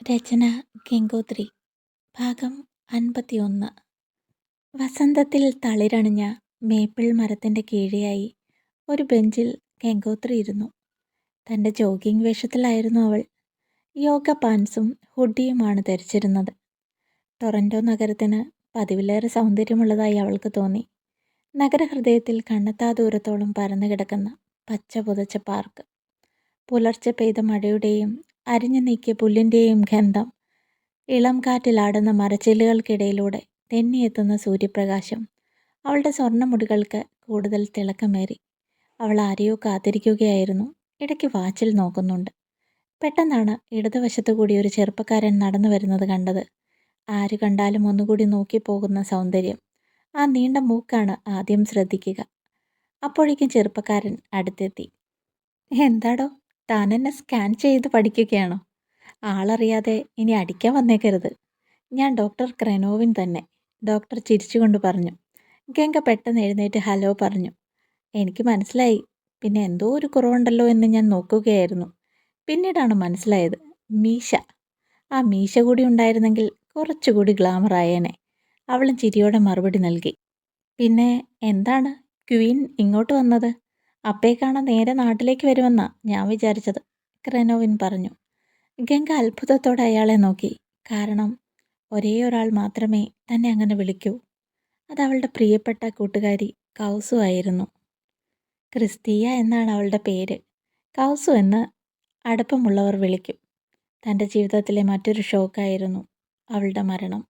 രചന ഗംഗോത്രി. ഭാഗം 51. വസന്തത്തിൽ തളിരണിഞ്ഞ മേപ്പിൾ മരത്തിൻ്റെ കീഴെയായി ഒരു ബെഞ്ചിൽ ഗംഗോത്രി ഇരുന്നു. തൻ്റെ ജോഗിംഗ് വേഷത്തിലായിരുന്നു അവൾ. യോഗ പാൻസും ഹുഡിയുമാണ് ധരിച്ചിരുന്നത്. ടൊറൻറ്റോ നഗരത്തിന് പതിവിലേറെ സൗന്ദര്യമുള്ളതായി അവൾക്ക് തോന്നി. നഗരഹൃദയത്തിൽ കണ്ണെത്താ ദൂരത്തോളം പരന്നു കിടക്കുന്ന പച്ച പുതച്ച പാർക്ക്, പുലർച്ചെ പെയ്ത മഴയുടെയും അരിഞ്ഞു നീക്കിയ പുല്ലിൻ്റെയും ഗന്ധം, ഇളം കാറ്റിലാടുന്ന മരച്ചില്ലുകൾക്കിടയിലൂടെ തെന്നിയെത്തുന്ന സൂര്യപ്രകാശം അവളുടെ സ്വർണ്ണമുടികൾക്ക് കൂടുതൽ തിളക്കമേറി. അവൾ ആരെയോ കാത്തിരിക്കുകയായിരുന്നു. ഇടയ്ക്ക് വാച്ചിൽ നോക്കുന്നുണ്ട്. പെട്ടെന്നാണ് ഇടതുവശത്തു കൂടി ഒരു ചെറുപ്പക്കാരൻ നടന്നു വരുന്നത് കണ്ടത്. ആര് കണ്ടാലും ഒന്നുകൂടി നോക്കിപ്പോകുന്ന സൗന്ദര്യം. ആ നീണ്ട മൂക്കാണ് ആദ്യം ശ്രദ്ധിക്കുക. അപ്പോഴേക്കും ചെറുപ്പക്കാരൻ അടുത്തെത്തി. എന്താടോ, താൻ എന്നെ സ്കാൻ ചെയ്ത് പഠിക്കുകയാണോ? ആളറിയാതെ ഇനി അടിക്കാൻ വന്നേക്കരുത്. ഞാൻ ഡോക്ടർ ക്രെനോവിൻ തന്നെ, ഡോക്ടർ ചിരിച്ചുകൊണ്ട് പറഞ്ഞു. ഗംഗ പെട്ടെന്ന് എഴുന്നേറ്റ് ഹലോ പറഞ്ഞു. എനിക്ക് മനസ്സിലായി. പിന്നെ എന്തോ ഒരു കുറവുണ്ടല്ലോ എന്ന് ഞാൻ നോക്കുകയായിരുന്നു. പിന്നീടാണ് മനസ്സിലായത്, മീശ. ആ മീശ കൂടി ഉണ്ടായിരുന്നെങ്കിൽ കുറച്ചുകൂടി ഗ്ലാമർ ആയേനെ. അവളും ചിരിയോടെ മറുപടി നൽകി. പിന്നെ എന്താണ് ക്വീൻ ഇങ്ങോട്ട് വന്നത്? അപ്പയെ കാണാൻ നേരെ നാട്ടിലേക്ക് വരുമെന്നാ ഞാൻ വിചാരിച്ചത്, ക്രെനോവിൻ പറഞ്ഞു. ഗംഗ അത്ഭുതത്തോടെ അയാളെ നോക്കി. കാരണം ഒരേ ഒരാൾ മാത്രമേ തന്നെ അങ്ങനെ വിളിക്കൂ. അതവളുടെ പ്രിയപ്പെട്ട കൂട്ടുകാരി കൗസു ആയിരുന്നു. ക്രിസ്തീയ എന്നാണ് അവളുടെ പേര്. കൗസു എന്ന് അടുപ്പമുള്ളവർ വിളിക്കും. തൻ്റെ ജീവിതത്തിലെ മറ്റൊരു ഷോക്കായിരുന്നു അവളുടെ മരണം.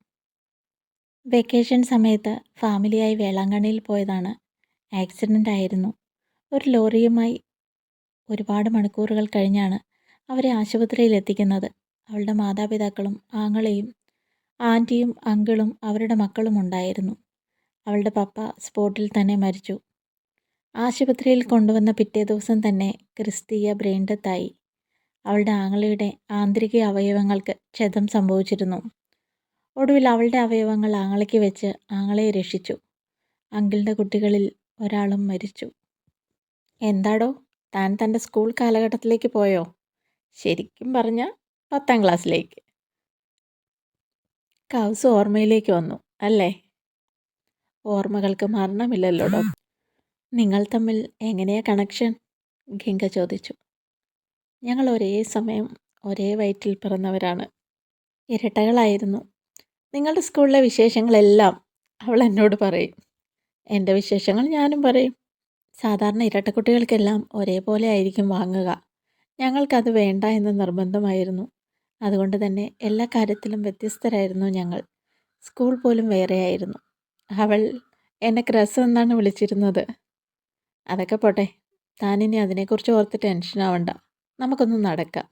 വെക്കേഷൻ സമയത്ത് ഫാമിലിയായി വേളാങ്കണ്ണിയിൽ പോയതാണ്. ആക്സിഡൻ്റ് ആയിരുന്നു. ഒരു ലോറിയുമായി ഒരുപാട് മണിക്കൂറുകൾ കഴിഞ്ഞാണ് അവരെ ആശുപത്രിയിൽ എത്തിക്കുന്നത്. അവളുടെ മാതാപിതാക്കളും ആങ്ങളെയും ആൻറ്റിയും അങ്കിളും അവരുടെ മക്കളും ഉണ്ടായിരുന്നു. അവളുടെ പപ്പ സ്പോട്ടിൽ തന്നെ മരിച്ചു. ആശുപത്രിയിൽ കൊണ്ടുവന്ന പിറ്റേ ദിവസം തന്നെ ക്രിസ്തീയ ബ്രെയിൻ ഡെത്തായി. അവളുടെ ആങ്ങളയുടെ ആന്തരിക അവയവങ്ങൾക്ക് ക്ഷതം സംഭവിച്ചിരുന്നു. ഒടുവിൽ അവളുടെ അവയവങ്ങൾ ആങ്ങളയ്ക്ക് വെച്ച് ആങ്ങളയെ രക്ഷിച്ചു. അങ്കിളിൻ്റെ കുട്ടികളിൽ ഒരാളും മരിച്ചു. എന്താടോ, താൻ തൻ്റെ സ്കൂൾ കാലഘട്ടത്തിലേക്ക് പോയോ? ശരിക്കും പറഞ്ഞാൽ 10ാം ക്ലാസ്സിലേക്ക്. കൗസ് ഓർമ്മയിലേക്ക് വന്നു അല്ലേ? ഓർമ്മകൾക്ക് മരണമില്ലല്ലോടോ. നിങ്ങൾ തമ്മിൽ എങ്ങനെയാ കണക്ഷൻ? ഗംഗ ചോദിച്ചു. ഞങ്ങൾ ഒരേ സമയം ഒരേ വയറ്റിൽ പിറന്നവരാണ്. ഇരട്ടകളായിരുന്നു. നിങ്ങളുടെ സ്കൂളിലെ വിശേഷങ്ങളെല്ലാം അവൾ എന്നോട് പറയും. എൻ്റെ വിശേഷങ്ങൾ ഞാനും പറയും. സാധാരണ ഇരട്ടക്കുട്ടികൾക്കെല്ലാം ഒരേപോലെ ആയിരിക്കും വാങ്ങുക. ഞങ്ങൾക്കത് വേണ്ട എന്ന് നിർബന്ധമായിരുന്നു. അതുകൊണ്ട് തന്നെ എല്ലാ കാര്യത്തിലും വ്യത്യസ്തരായിരുന്നു ഞങ്ങൾ. സ്കൂൾ പോലും വേറെയായിരുന്നു. അവൾ എന്നെ ക്രസ് എന്നാണ് വിളിച്ചിരുന്നത്. അതൊക്കെ പോട്ടെ, താനിനി അതിനെക്കുറിച്ച് ഓർത്ത് ടെൻഷനാവണ്ട. നമുക്കൊന്ന് നടക്കാം,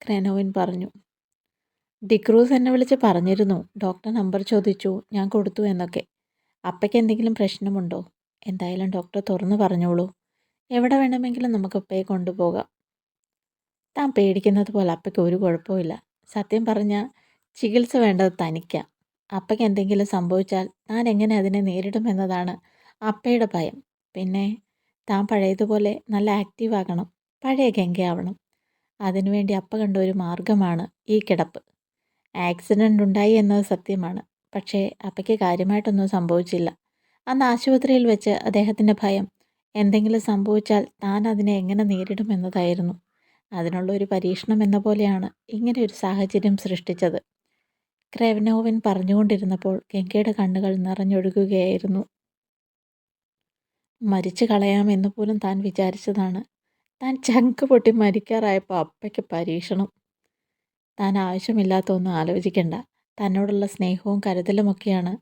ക്രെനോവിൻ പറഞ്ഞു. ഡിക്രൂസ് എന്നെ വിളിച്ച് പറഞ്ഞിരുന്നു. ഡോക്ടർ നമ്പർ ചോദിച്ചു, ഞാൻ കൊടുത്തു എന്നൊക്കെ. അപ്പയ്ക്ക് എന്തെങ്കിലും പ്രശ്നമുണ്ടോ? എന്തായാലും ഡോക്ടർ തുറന്നു പറഞ്ഞോളൂ. എവിടെ വേണമെങ്കിലും നമുക്ക് അപ്പയെ കൊണ്ടുപോകാം. താൻ പേടിക്കുന്നത് പോലെ അപ്പയ്ക്ക് ഒരു കുഴപ്പമില്ല. സത്യം പറഞ്ഞാൽ ചികിത്സ വേണ്ടത് തനിക്കാ. അപ്പയ്ക്ക് എന്തെങ്കിലും സംഭവിച്ചാൽ താൻ എങ്ങനെ അതിനെ നേരിടുമെന്നതാണ് അപ്പയുടെ ഭയം. പിന്നെ താൻ പഴയതുപോലെ നല്ല ആക്റ്റീവ് ആകണം, പഴയ ഗംഗയാവണം. അതിനുവേണ്ടി അപ്പ കണ്ട ഒരു മാർഗമാണ് ഈ കിടപ്പ്. ആക്സിഡൻ്റ് ഉണ്ടായി എന്നത് സത്യമാണ്. പക്ഷേ അപ്പയ്ക്ക് കാര്യമായിട്ടൊന്നും സംഭവിച്ചില്ല. അന്ന് ആശുപത്രിയിൽ വെച്ച് അദ്ദേഹത്തിൻ്റെ ഭയം എന്തെങ്കിലും സംഭവിച്ചാൽ താൻ അതിനെ എങ്ങനെ നേരിടുമെന്നതായിരുന്നു. അതിനുള്ള ഒരു പരീക്ഷണം എന്ന പോലെയാണ് ഇങ്ങനെ ഒരു സാഹചര്യം സൃഷ്ടിച്ചത്. ക്രെനോവിൻ പറഞ്ഞുകൊണ്ടിരുന്നപ്പോൾ ഗംഗയുടെ കണ്ണുകൾ നിറഞ്ഞൊഴുകുകയായിരുന്നു. മരിച്ചു കളയാമെന്ന് പോലും താൻ വിചാരിച്ചതാണ്. താൻ ചങ്ക് പൊട്ടി മരിക്കാറായപ്പോൾ അപ്പയ്ക്ക് പരീക്ഷണം. താൻ ആവശ്യമില്ലാത്ത ഒന്നും ആലോചിക്കണ്ട. തന്നോടുള്ള സ്നേഹവും കരുതലുമൊക്കെയാണ്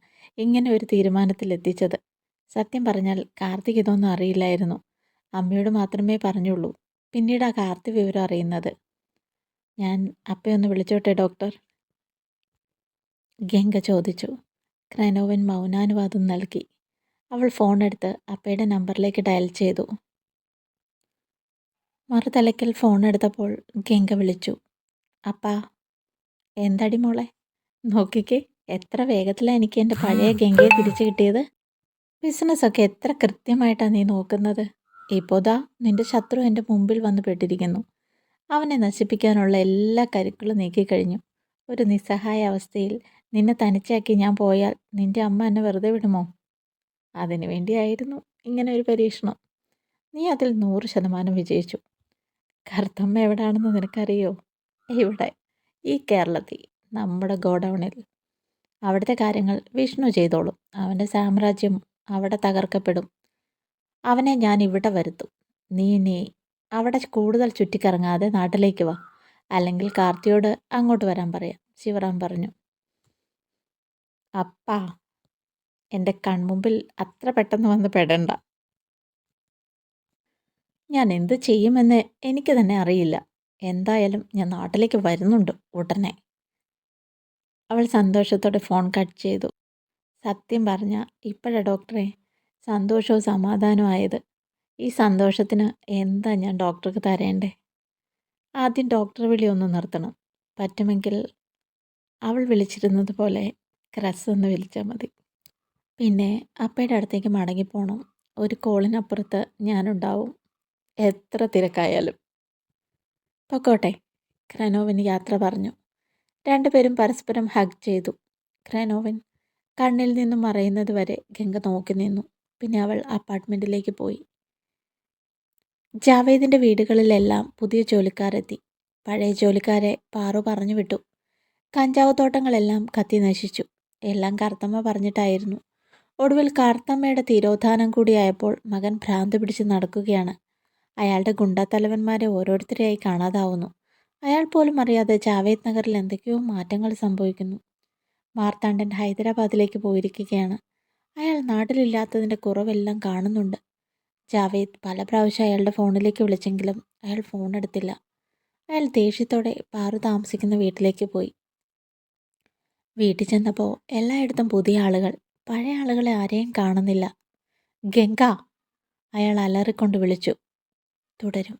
ഇങ്ങനെ ഒരു തീരുമാനത്തിലെത്തിച്ചത്. സത്യം പറഞ്ഞാൽ കാർത്തിക് ഇതൊന്നും അറിയില്ലായിരുന്നു. അമ്മയോട് മാത്രമേ പറഞ്ഞുള്ളൂ. പിന്നീട് ആ കാർത്തി വിവരം അറിയുന്നത്. ഞാൻ അപ്പയൊന്ന് വിളിച്ചോട്ടെ ഡോക്ടർ? ഗംഗ ചോദിച്ചു. ക്രെനോവിൻ മൗനാനുവാദം നൽകി. അവൾ ഫോണെടുത്ത് അപ്പയുടെ നമ്പറിലേക്ക് ഡയൽ ചെയ്തു. മറുതലയ്ക്കൽ ഫോണെടുത്തപ്പോൾ ഗംഗ വിളിച്ചു. അപ്പാ. എന്തടി മോളെ? നോക്കിക്കേ, എത്ര വേഗത്തിലാണ് എനിക്ക് എൻ്റെ പഴയ ഗംഗയെ തിരിച്ചു കിട്ടിയത്. ബിസിനസ്സൊക്കെ എത്ര കൃത്യമായിട്ടാണ് നീ നോക്കുന്നത്. ഇപ്പോൾ ദാ നിന്റെ ശത്രു എൻ്റെ മുമ്പിൽ വന്ന് പെട്ടിരിക്കുന്നു. അവനെ നശിപ്പിക്കാനുള്ള എല്ലാ കരുക്കളും നീക്കിക്കഴിഞ്ഞു. ഒരു നിസ്സഹായ അവസ്ഥയിൽ നിന്നെ തനിച്ചാക്കി ഞാൻ പോയാൽ നിന്റെ അമ്മ എന്നെ വെറുതെ വിടുമോ? അതിനു വേണ്ടിയായിരുന്നു ഇങ്ങനെ ഒരു പരീക്ഷണം. നീ അതിൽ 100% വിജയിച്ചു. കറുത്തമ്മ എവിടാണെന്ന് നിനക്കറിയോ? ഇവിടെ, ഈ കേരളത്തിൽ, നമ്മുടെ ഗോഡൗണിൽ. അവിടുത്തെ കാര്യങ്ങൾ വിഷ്ണു ചെയ്തോളും. അവൻ്റെ സാമ്രാജ്യം അവിടെ തകർക്കപ്പെടും. അവനെ ഞാൻ ഇവിടെ വരുത്തും. നീ അവിടെ കൂടുതൽ ചുറ്റിക്കറങ്ങാതെ നാട്ടിലേക്ക് വാ. അല്ലെങ്കിൽ കാർത്തിയോട് അങ്ങോട്ട് വരാൻ പറയാം, ശിവറാം പറഞ്ഞു. അപ്പാ, എൻ്റെ കൺമുമ്പിൽ അത്ര പെട്ടെന്ന് വന്ന് പെടണ്ട. ഞാൻ എന്ത് ചെയ്യുമെന്ന് എനിക്ക് തന്നെ അറിയില്ല. എന്തായാലും ഞാൻ നാട്ടിലേക്ക് വരുന്നുണ്ട് ഉടനെ. അവൾ സന്തോഷത്തോടെ ഫോൺ കട്ട് ചെയ്തു. സത്യം പറഞ്ഞാൽ ഇപ്പോഴാ ഡോക്ടറെ സന്തോഷവും സമാധാനവും ആയത്. ഈ സന്തോഷത്തിന് എന്താ ഞാൻ ഡോക്ടർക്ക് തരേണ്ടേ? ആദ്യം ഡോക്ടർ വിളി ഒന്ന് നിർത്തണം. പറ്റുമെങ്കിൽ അവൾ വിളിച്ചിരുന്നത് പോലെ ക്രസ് എന്ന് വിളിച്ചാൽ മതി. പിന്നെ അപ്പയുടെ അടുത്തേക്ക് മടങ്ങിപ്പോണം. ഒരു കോളിനപ്പുറത്ത് ഞാനുണ്ടാവും, എത്ര തിരക്കായാലും. പൊക്കോട്ടെ, ക്രനോവിൻ യാത്ര പറഞ്ഞു. രണ്ടുപേരും പരസ്പരം ഹഗ് ചെയ്തു. ക്രനോവിൻ കണ്ണിൽ നിന്നും മറയുന്നത് വരെ ഗംഗ നോക്കി നിന്നു. പിന്നെ അവൾ അപ്പാർട്ട്മെൻറ്റിലേക്ക് പോയി. ജാവേദിൻ്റെ വീടുകളിലെല്ലാം പുതിയ ജോലിക്കാരെത്തി. പഴയ ജോലിക്കാരെ പാറു പറഞ്ഞു വിട്ടു. കഞ്ചാവ് തോട്ടങ്ങളെല്ലാം കത്തി നശിച്ചു. എല്ലാം കറുത്തമ്മ പറഞ്ഞിട്ടായിരുന്നു. ഒടുവിൽ കറുത്തമ്മയുടെ തിരോധാനം കൂടിയായപ്പോൾ മകൻ ഭ്രാന്ത് പിടിച്ച് നടക്കുകയാണ്. അയാളുടെ ഗുണ്ടാത്തലവന്മാരെ ഓരോരുത്തരെയായി കാണാതാവുന്നു. അയാൾ പോലും അറിയാതെ ജാവേദ് നഗറിൽ എന്തൊക്കെയോ മാറ്റങ്ങൾ സംഭവിക്കുന്നു. മാർത്താണ്ഡൻ ഹൈദരാബാദിലേക്ക് പോയിരിക്കുകയാണ്. അയാൾ നാട്ടിലില്ലാത്തതിൻ്റെ കുറവെല്ലാം കാണുന്നുണ്ട്. ജാവേദ് പല പ്രാവശ്യം അയാളുടെ ഫോണിലേക്ക് വിളിച്ചെങ്കിലും അയാൾ ഫോൺ എടുത്തില്ല. അയാൾ ദേഷ്യത്തോടെ പാറു താമസിക്കുന്ന വീട്ടിലേക്ക് പോയി. വീട്ടിൽ ചെന്നപ്പോൾ എല്ലായിടത്തും പുതിയ ആളുകൾ. പഴയ ആളുകളെ ആരെയും കാണുന്നില്ല. ഗംഗ, അയാൾ അലറിക്കൊണ്ട് വിളിച്ചു. തുടരും.